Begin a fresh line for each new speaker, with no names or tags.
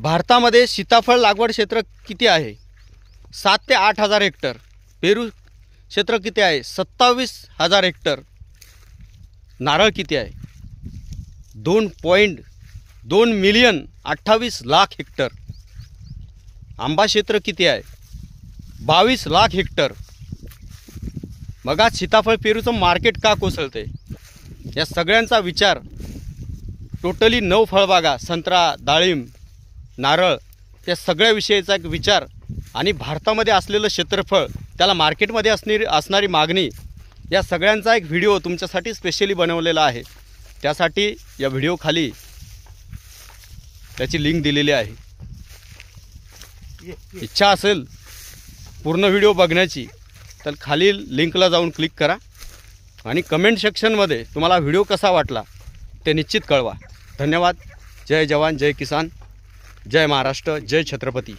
भारतामध्ये सीताफळ लागवड क्षेत्र किती आहे? 7 ते 8 हजार हेक्टर. पेरू क्षेत्र किती आहे? 27,000 हेक्टर. नारळ किती आहे? 2.2 मिलियन 28 लाख हेक्टर. आंबा क्षेत्र किती आहे? 22 लाख हेक्टर. मग आज सीताफळ पेरूचं मार्केट का कोसळते? या सगळ्यांचा विचार टोटली 9 फळबागा, संत्रा, डाळिंब, नारळ या सगळ्या विषयीचा एक विचार आणि भारतामध्ये असलेलं क्षेत्रफळ, त्याला मार्केटमध्ये असणारी मागणी, या सगळ्यांचा एक व्हिडिओ तुमच्यासाठी स्पेशली बनवलेला आहे. त्यासाठी या व्हिडिओ खाली त्याची लिंक दिलेली आहे. इच्छा असेल पूर्ण व्हिडिओ बघण्याची तर खालील लिंकला जाऊन क्लिक करा आणि कमेंट सेक्शनमध्ये तुम्हाला व्हिडिओ कसा वाटला ते निश्चित कळवा. धन्यवाद. जय जवान, जय किसान, जय महाराष्ट्र, जय छत्रपती.